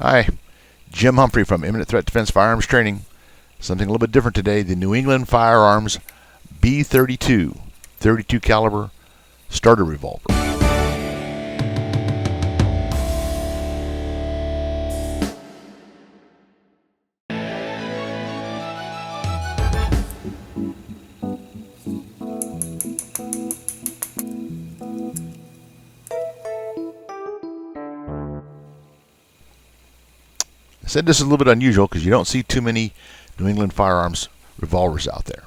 Hi, Jim Humphrey from Imminent Threat Defense Firearms Training. Something a little bit different today, the New England Firearms B32, 32 caliber starter revolver. I said this is a little bit unusual because you don't see too many New England Firearms revolvers out there.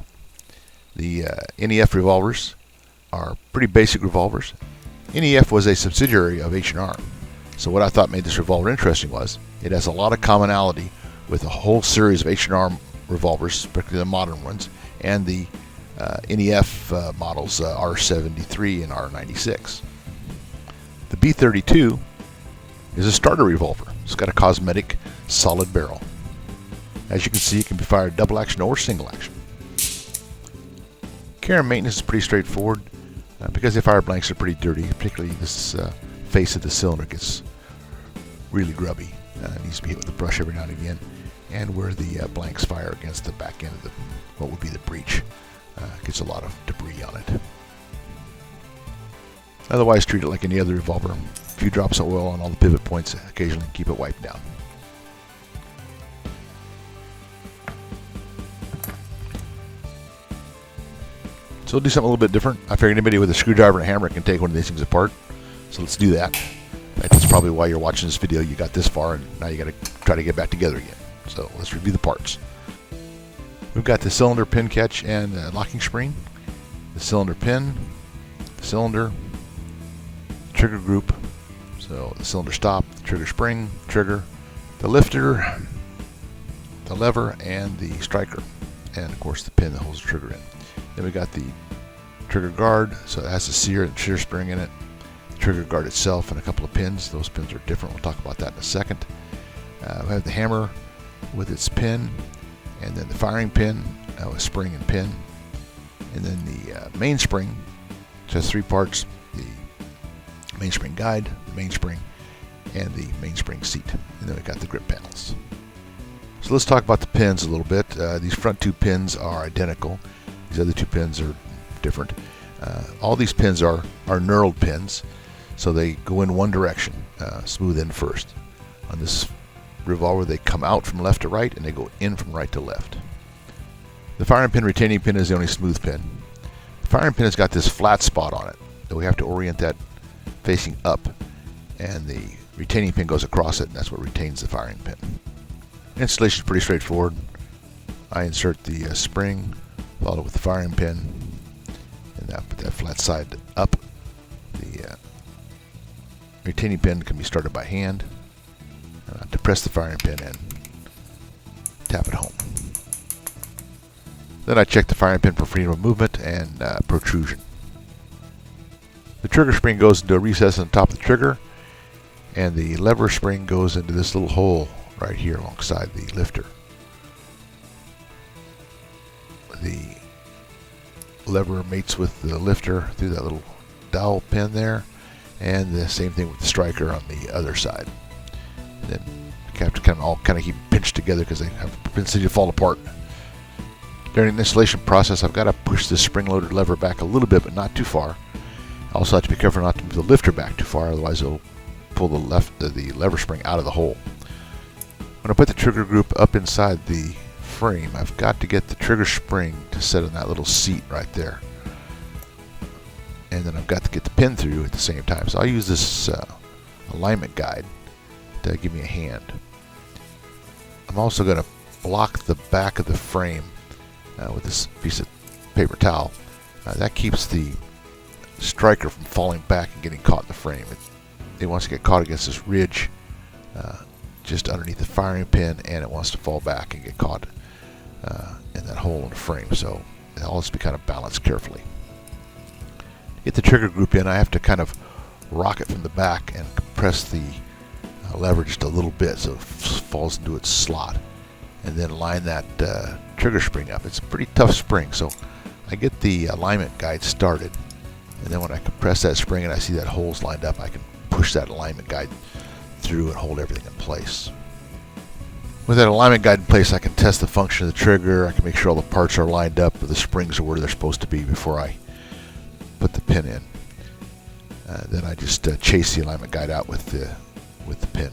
The NEF revolvers are pretty basic revolvers. NEF was a subsidiary of H&R. So what I thought made this revolver interesting was it has a lot of commonality with a whole series of H&R revolvers, particularly the modern ones, and the NEF models R73 and R96. The B32 is a starter revolver. It's got a cosmetic solid barrel. As you can see, it can be fired double action or single action. Care and maintenance is pretty straightforward because the fire blanks are pretty dirty, particularly this face of the cylinder gets really grubby. It needs to be hit with a brush every now and again, and where the blanks fire against the back end of what would be the breech gets a lot of debris on it. Otherwise, treat it like any other revolver. A few drops of oil on all the pivot points occasionally, keep it wiped down. So we'll do something a little bit different. I figured anybody with a screwdriver and a hammer can take one of these things apart. So let's do that. That's probably why you're watching this video. You got this far and now you got to try to get back together again. So let's review the parts. We've got the cylinder pin catch and locking spring, the cylinder pin, the cylinder, trigger group, so the cylinder stop, the trigger spring, trigger, the lifter, the lever, and the striker, and of course the pin that holds the trigger in. Then we got the trigger guard, so it has the sear and shear spring in it, the trigger guard itself, and a couple of pins. Those pins are different. We'll talk about that in a second. We have the hammer with its pin, and then the firing pin with spring and pin, and then the mainspring, which has three parts: the mainspring guide, the mainspring, and the mainspring seat. And then we got the grip panels. So let's talk about the pins a little bit. These front two pins are identical. These other two pins are different. All these pins are knurled pins, so they go in one direction, smooth end first. On this revolver, they come out from left to right, and they go in from right to left. The firing pin retaining pin is the only smooth pin. The firing pin has got this flat spot on it, so we have to orient that facing up, and the retaining pin goes across it, and that's what retains the firing pin. Installation is pretty straightforward. I insert the spring, follow with the firing pin, and put that flat side up. The retaining pin can be started by hand. To press the firing pin and tap it home. Then I check the firing pin for freedom of movement and protrusion. The trigger spring goes into a recess on the top of the trigger, and the lever spring goes into this little hole right here alongside the lifter. The lever mates with the lifter through that little dowel pin there, and the same thing with the striker on the other side. And then you have to kind of keep pinched together because they have a propensity to fall apart. During the installation process, I've got to push this spring-loaded lever back a little bit, but not too far. I also have to be careful not to move the lifter back too far, otherwise it'll pull the lever spring out of the hole. When I put the trigger group up inside the frame, I've got to get the trigger spring to set on that little seat right there. And then I've got to get the pin through at the same time. So I'll use this alignment guide to give me a hand. I'm also going to block the back of the frame with this piece of paper towel. That keeps the striker from falling back and getting caught in the frame. It wants to get caught against this ridge just underneath the firing pin, and it wants to fall back and get caught in that hole in the frame. So it all has to be kind of balanced carefully. To get the trigger group in, I have to kind of rock it from the back and compress the lever just a little bit so it falls into its slot, and then line that trigger spring up. It's a pretty tough spring, so I get the alignment guide started, and then when I compress that spring and I see that hole's lined up, I can push that alignment guide through and hold everything in place. With that alignment guide in place, I can test the function of the trigger. I can make sure all the parts are lined up, the springs are where they're supposed to be before I put the pin in. Then I just chase the alignment guide out with the pin.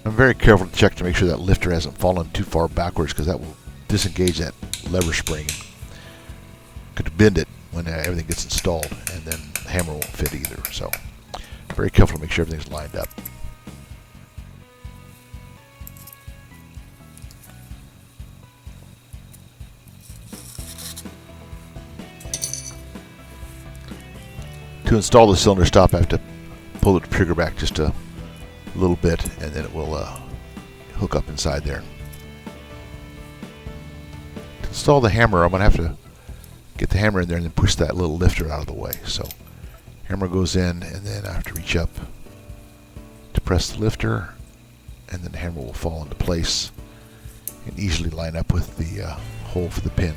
I'm very careful to check to make sure that lifter hasn't fallen too far backwards, because that will disengage that lever spring. Could bend it when everything gets installed, and then the hammer won't fit either. So very careful to make sure everything's lined up. To install the cylinder stop, I have to pull the trigger back just a little bit, and then it will hook up inside there. To install the hammer, I'm going to have to get the hammer in there and then push that little lifter out of the way. So hammer goes in, and then I have to reach up to press the lifter, and then the hammer will fall into place and easily line up with the hole for the pin.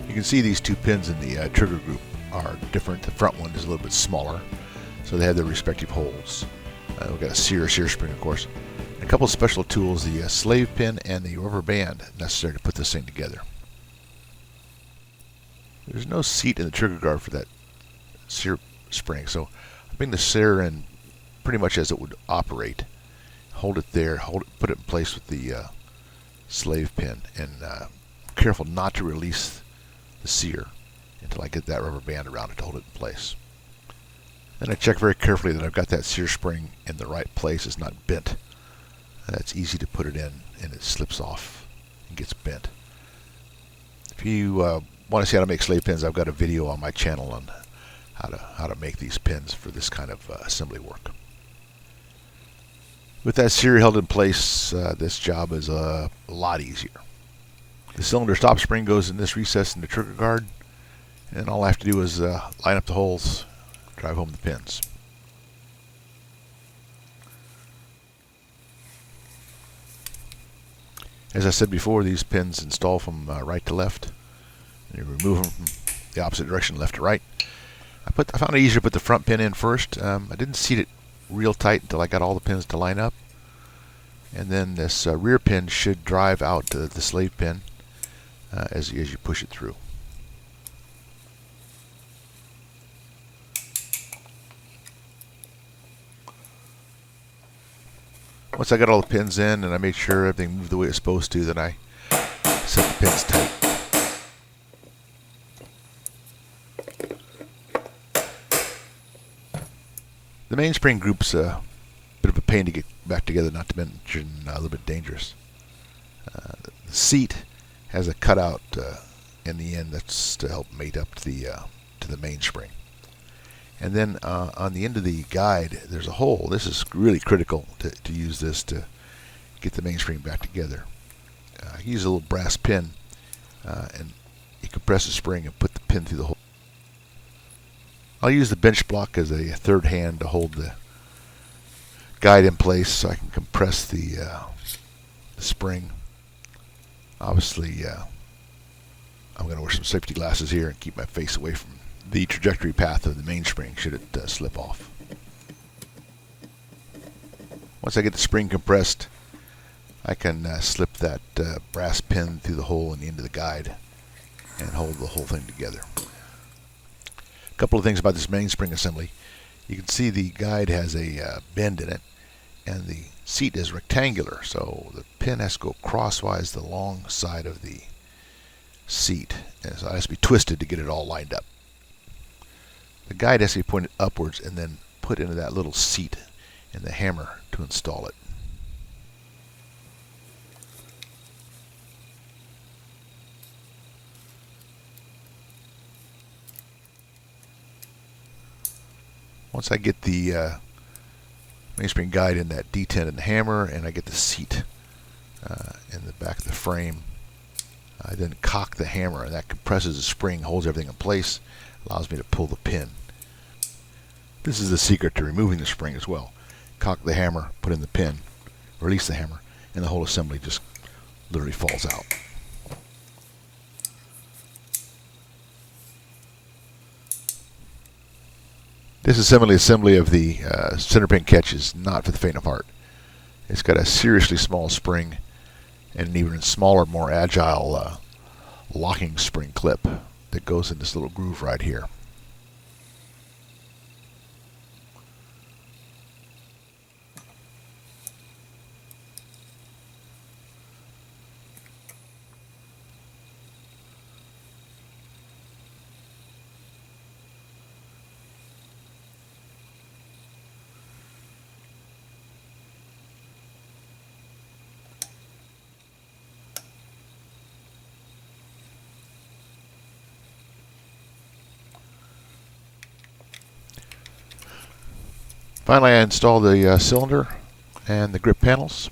You can see these two pins in the trigger group are different. The front one is a little bit smaller, so they have their respective holes. We've got a sear spring, of course. And a couple of special tools, the slave pin and the rubber band necessary to put this thing together. There's no seat in the trigger guard for that sear spring, so I bring the sear in pretty much as it would operate. Hold it there, put it in place with the slave pin, and careful not to release the sear until I get that rubber band around it to hold it in place. Then I check very carefully that I've got that sear spring in the right place. It's not bent. That's easy to put it in, and it slips off and gets bent. If you want to see how to make slave pins, I've got a video on my channel on how to make these pins for this kind of assembly work. With that sear held in place, this job is a lot easier. The cylinder stop spring goes in this recess in the trigger guard, and all I have to do is line up the holes, drive home the pins. As I said before, these pins install from right to left. And you remove them from the opposite direction, left to right. I found it easier to put the front pin in first. I didn't seat it real tight until I got all the pins to line up. And then this rear pin should drive out to the slave pin as you push it through. Once I got all the pins in and I made sure everything moved the way it's supposed to, then I set the pins tight. The mainspring group's a bit of a pain to get back together, not to mention a little bit dangerous. The seat has a cutout in the end that's to help mate up to the mainspring. And then on the end of the guide, there's a hole. This is really critical to use this to get the mainspring back together. Use a little brass pin, and you compress the spring and put the pin through the hole. I'll use the bench block as a third hand to hold the guide in place so I can compress the spring. Obviously, I'm going to wear some safety glasses here and keep my face away from the trajectory path of the mainspring should it slip off. Once I get the spring compressed, I can slip that brass pin through the hole in the end of the guide and hold the whole thing together. A couple of things about this mainspring assembly. You can see the guide has a bend in it, and the seat is rectangular, so the pin has to go crosswise the long side of the seat, and so it has to be twisted to get it all lined up. The guide has to be pointed upwards and then put into that little seat in the hammer to install it. Once I get the mainspring guide in that detent in the hammer, and I get the seat in the back of the frame, I then cock the hammer, and that compresses the spring, holds everything in place, allows me to pull the pin. This is the secret to removing the spring as well. Cock the hammer, put in the pin, release the hammer, and the whole assembly just literally falls out. Disassembly assembly of the center pin catch is not for the faint of heart. It's got a seriously small spring and an even smaller, more agile locking spring clip that goes in this little groove right here. Finally, I install the cylinder and the grip panels.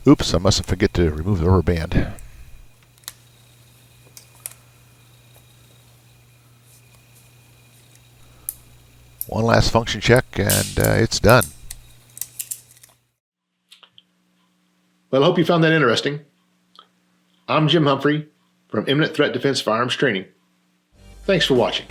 Oops, I mustn't forget to remove the rubber band. One last function check and it's done. Well, I hope you found that interesting. I'm Jim Humphrey from Imminent Threat Defense Firearms Training. Thanks for watching.